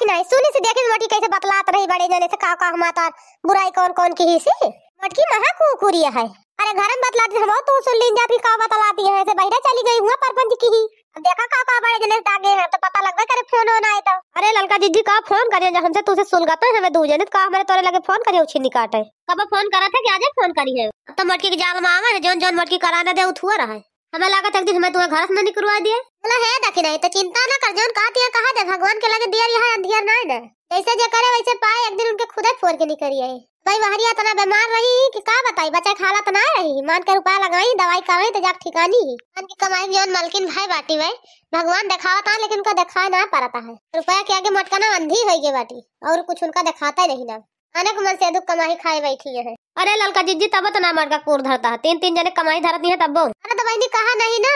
नहीं सुनी से देखी मटकी कैसे बतलात रही बड़े जने से का हमाता बुराई कौन कौन की ही से मटकी महा कुकुरिया है। अरे घर में बतलाती हम तू सुन लीन जा भी का बतलाती है ऐसे बहिरा चली गई हुआ परपंच की ही। अब देखा का बड़े जने से आगे है तो पता लगता करे फोन होना है तो। अरे ललका जीजी का फोन करिए जब हमसे तुझसे सुलगाते हमें दू जने का हमारे तोरे लगे फोन करिए उछी निकाटे कब फोन करा था कि आज फोन करी है। अब तो मटकी के जाल में आवे है जोन जोन मटकी कराना दे उठुआ रहा है। हमें लागत एक दिन हमें तुम्हें घर से निकलवा दिए बोला है देखी नहीं तो चिंता ना कर जोन कहती है कहा दे भगवान के लगे दियर यहाँ अंधियर ना है जैसे जे करे वैसे पाए एक दिन उनके खुद ही फोड़ के निकली है। भाई वहरिया तना बीमार रही कि का बताई बच्चा खाला तो ना रही मान के रुपया लगाई दवाई खावे तो जाक ठिकानी ही मन की कमाई जोन मलकिन भाई बाटी भाई भगवान दिखावा था लेकिन उनका दिखा ना पाता है रुपया के आगे मटका ना अंधी हो गई बाटी और कुछ उनका दिखाता ही नहीं ना अनेक मन से दुख कमाई खाए बैठी है। अरे ललका जीजी तब तो ना मटका पूर धरता है तीन तीन जने कमाई धरती है तब। अरे तो भाई कहा नहीं ना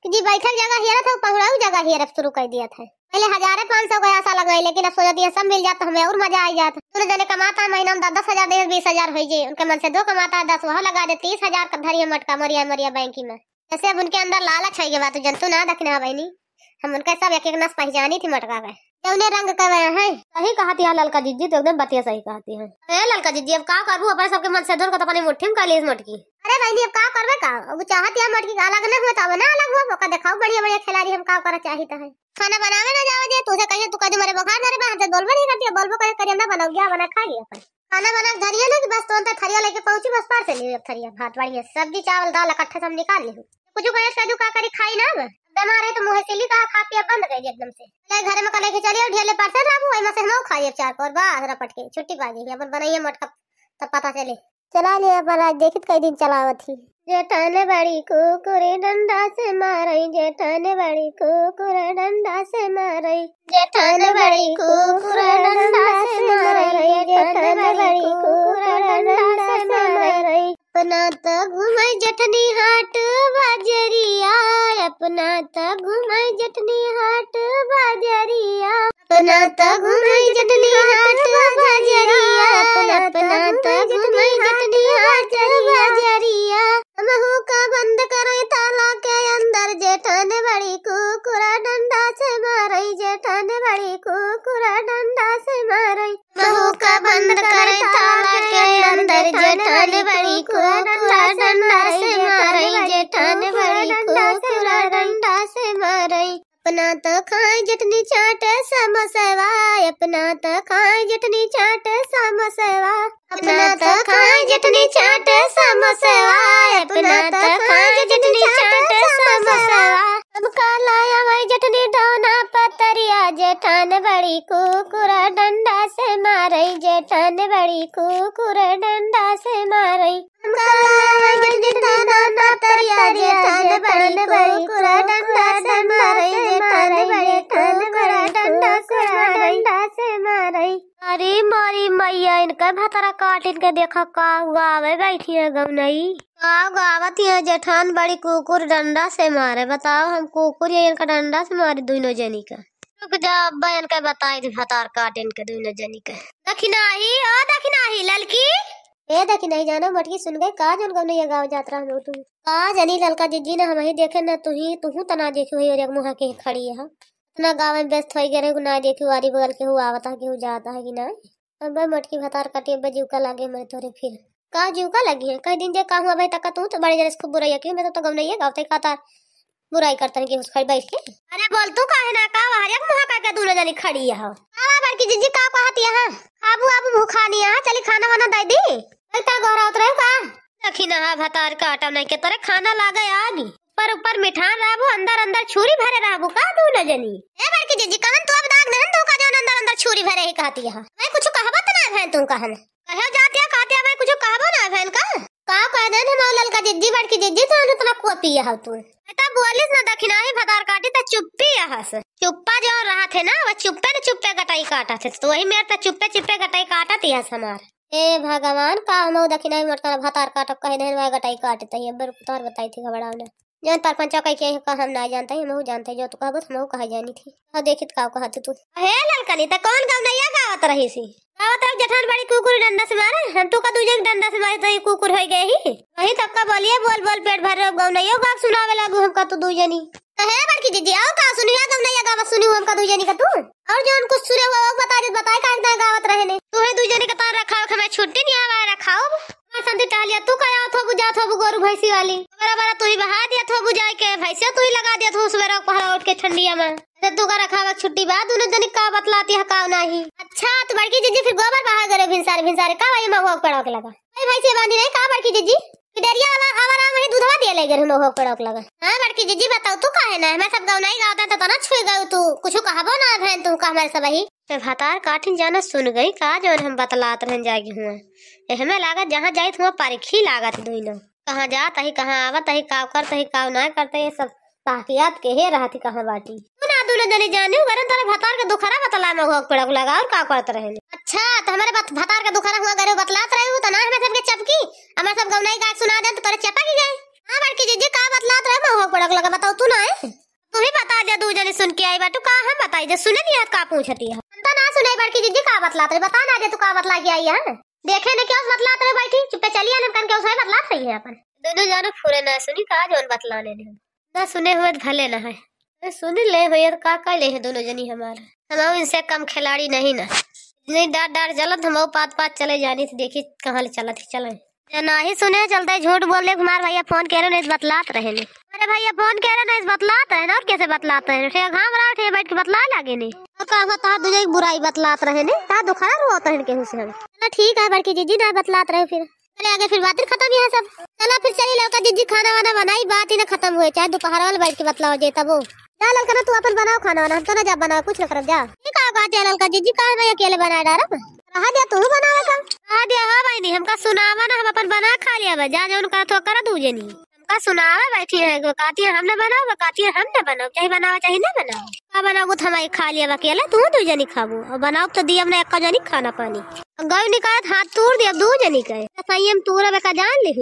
कि जी बैठक जगह हियर था पहुड़ाऊ जगह हियर शुरू कर दिया था पहले 1500 का आशा लगाई लेकिन अब सोचा दिया सब मिल जाता हमें और मजा आ जाता। तूने जने कमाता महीना में 10,000 दे 20,000 हो जाए उनके मन से दो कमाता 10 वह लगा दे 30,000 का धरिए मटका मरिया मरिया बैंकी में जैसे अब उनके अंदर लालच है ये बात जंतु ना दखना बहनी हम उनका सब एक एक नस पहचानी थी मटका में उन्हें रंग कर रहे हैं। सही कहती है ललका जीजी तो एकदम बतिया सही कहती है। अरे ललका जीजी अब का करू अपने सबके मन से दूर को तो अपनी मुट्ठी में कर ली इस मटकी। अरे भाई अब का करबे का वो चाहती है मटकी का अलग न होता ना अलग हुआ का दिखाओ बढ़िया बढ़िया खिलाड़ी हम का कर चाहता है खाना बनावे ना जावे जे तुझे कहिए तू कहे मेरे बुखार ना रे बाहर से बोलबे नहीं करती बोलबो करे ना बनाओ गया बना खा लिया अपन खाना बना धरिया ना कि बस तो अंत थरिया लेके पहुंची बस पार से ले थरिया भात बढ़िया सब्जी चावल दाल इकट्ठा सब निकाल ली कुछ कहे कदू का करी खाई ना बीमार है तो मुंह से लिखा खा पिया बंद कर दिया एकदम से घर में कले के चलिए ढेले पर से राबू वही में से हम खाइए चार पर बाहर रपट के छुट्टी पा गई अपन बनाइए मटका तब पता चले चला लिया पर आज देखित कई दिन चलावत थी। जेठन बड़ी कुकुरे डंडा से मारई जेठन बड़ी कुकुरे डंडा से मारई जेठन बड़ी कुकुरे डंडा से मारई जेठन बड़ी कुकुरे डंडा से मारई अपना तो घुमाई जटनी हाट बाजरिया अपना तो घुमाई जटनी हाट बाजरिया अपना तो घुमाई जटनी हाट बाजरिया अपना तो घुमाई जटनी हाट बाजरिया हमहू का बंद करे ताला के अंदर जेठन बड़ी कुकुरा डंडा से मारई जेठन बड़ी कुकुरा डंडा से मारई हमहू का बंद करे ताला के अंदर जेठन बड़ी कुकुरा डंडा से मारई जेठन बड़ी कुकुरा डंडा से मारई अपना तो खाए जटनी चाट समोसेवा अपना तो खाए जटनी चाट समोसेवा अपना तो खाए जटनी चाट समोसेवा अपना तो खाए जटनी चाट समोसेवा अब कालाया वही जटनी डोना पतरिया जेठन बड़ी कुकुरा डंडा से मारई जेठन बड़ी कुकुरा डंडा से मारई कालाया वही जटनी डोना पतरिया जेठन बड़ी कुकुरा डंडा से मारई जेठन बड़ी कुकुरा डंडा से मारई। अरे मारी मैया इनका भतरा काट इनके देखा का गावे बैठी है गम नहीं का गावती है जेठान बड़ी कुकुर डंडा से मारे बताओ हम कुकुर या इनका डंडा से मारे दोनों जनी का रुक जा बहन के बताई थी भतार काट इनके दोनों जनी का दखिना ही ललकी ए देखी नहीं जाना मटकी सुन गए का जन गम नहीं गाँव जात रहा तू का जनी ललका जीजी ने हम ही देखे न तू तना देखी हुई और मुहा के खड़ी है ना गाँव में व्यस्त हो गए ना देखी वारी बगल के हुआ आवता कि जाता है कि ना अब मटकी भतार काटे जीवका लागे मेरे तोरे फिर का जीवका लगी है कई दिन जे का हुआ भाई तक तू तो बड़े जरे खूब बुराई क्यों मैं तो गम नहीं है गाँव खाता बुराई करता है कि उस खड़ी बैठ के अरे बोल तू काहे ना का हरिया मुहा का के दूल्हा जानी खड़ी है हां बड़की जीजी का कहती है आबू भूखा नहीं है चली खाना वाना दे दी इतना गौरा उतरे का देखी ना भतार काटा नहीं के तोरे खाना लागे आनी ऊपर मिठान राबू अंदर अंदर छुरी भरे राबू का तू न जनी ए बड़की जीजी कहन तू अब दाग देन तू का जन अंदर अंदर छुरी भरे ही कहती है मैं कुछ कहबत ना है तू कहन कहो जातिया कहते मैं कुछ कहबो ना है का कह देन हम ललका जीजी बड़की जीजी तो इतना कोपी है तू एता बोलिस ना दखिना ही भतार काटी त चुप्पी हस चुप्पा जो रहा थे ना वो चुप्पे गटाई काटा थे तो वही मेरे त चुप्पे गटाई काटा थी हस हमार ए भगवान का हम दखिना मटका भतार काटब कह देन गटाई काटते है बर बताई थी घबराव ना। जौन परपंचा कह के का हम ना जानते हैं, हम जानते जो तू कहबो हम कहा जानी थी। हां देखित का कहत तू हे ललकनी त कौन गाँव नैया गावत रही सी। गावत रही जठान बड़ी कुकुर डंडा से मारे, हम तो का दूजे डंडा से मारे त कुकुर हो गई ही। वही तब का बोलिए बोल बोल पेट भर रो गाँव नैया गाव सुनावे लागू हम का तू दूजनी। हे बड़की जीजी आओ का सुनिया गाँव नैया गाव सुनियो हम का दूजनी का तू। और जौन कुछ सुने वो बता दे, बताए का गावत रहे ने तू है दूजनी का तार रखाओ के मैं छुट्टी नहीं आवा रखाओ। संती टालिया तू कया थो बुझा थो गोरु भैंसी वाली बराबर तू ही बहा दिया थो बुझाई के भैंसिया तू ही लगा दिया थो सवेरा पहरा उठ के ठंडिया में तू का रखा छुट्टी बाद दोनों जनी का बतलाती है का नहीं। अच्छा तो बड़की जीजी फिर गोबर बहा करे भिनसारे का वही मगो पड़ा के लगा भाई भैंसी बांधी नहीं का बड़की जीजी डरिया वाला आवारा में दूधवा दिया ले गए मगो पड़ा के लगा। हां बड़की जीजी बताओ तू काहे ना मैं सब गाँव नहीं गावता तो ना छुए गए तू कुछ कहबो ना बहन तू का हमारे सब ही तो भातार काठिन जाना सुन गई का जौन हम बतलात रहन जागी हुआ हमें लागत जहाँ जाए हुआ पारिखी लागत दोनों कहाँ जात ही कहाँ आवत ही काव करत ही काव ना करते ये सब ताकियात के हे रहती कहाँ बाटी तू ना दोनों जने जाने गरन तारे भातार के दुखरा बतला में होक पड़ा लगा और का करत रहे। अच्छा तो हमारे भातार के दुखरा हुआ गरे बतलात रहे हो तो ना हमें सबके चपकी हमें सब गौनाई गाट सुना दे तो तोरे चपा की गए। हां बड़की जीजी का बतलात रहे में होक पड़ा लगा बताओ तू ना है तू ही बता दे दू जने सुन के आई बाटू का हम बताई जे सुने नहीं का पूछती है तो ना सुने बड़की जीजी का बतलात रहे बता ना दे तू का बतला के आई है देखे ने क्यों बतलात रहे बैठी चुपे चलिए ना कन के उसे बतलात रही है अपन दोनों जानो फुरे ना सुनी का जोन बतलाने ने ना सुने हुए भले ना है सुन ले हो का ले है दोनों जनी हमारा हम इनसे कम खिलाड़ी नहीं ना नहीं डाट डाट चलत हम पात पात चले जानी थी देखी कहाँ ले चलत थी चले ना ही सुने चलते झूठ बोल ले हमारे भैया फोन कह रहे बतलात रहे ने अरे भैया फोन कह रहे बतलात है ना और कैसे बतलाते हैं ठे घाम रहा ठे बैठ के बतला लागे ने तो का बता तुझे बुराई बतलात रहे ने ता दुखरा रोता है केहू से चलो ठीक है बड़की जीजी ना बतलात रहे फिर चले आगे फिर बातें खत्म ही है सब चला फिर चली लौका जीजी खाना वाना बनाई बात ही ना खत्म हुए चाहे दोपहर वाले बैठ के बतलाओ जे तब जा ललका ना तू अपन बनाओ खाना वाना हम तो ना जा बनाओ कुछ ना कर जा ठीक है बात है ललका जीजी का मैं अकेले बना डारा रहा दिया तू बनावे का रहा दिया हां भाई नहीं हमका सुनावा ना हम अपन बना खा लिया बा जा जौन का तो कर दूजे नहीं हमका सुनावे बैठी है कहती है हमने बनाओ कहती है हमने बनाओ चाहे बनाओ चाहे ना बनाओ का बनाओ तो हमारी खा लिया अकेले तू दू जनी खाबू और बनाओ तो दिया हमने एक जनी खाना पानी गई निकाल हाथ तोड़ दिया दू जनी का संयम तोड़ का जान ले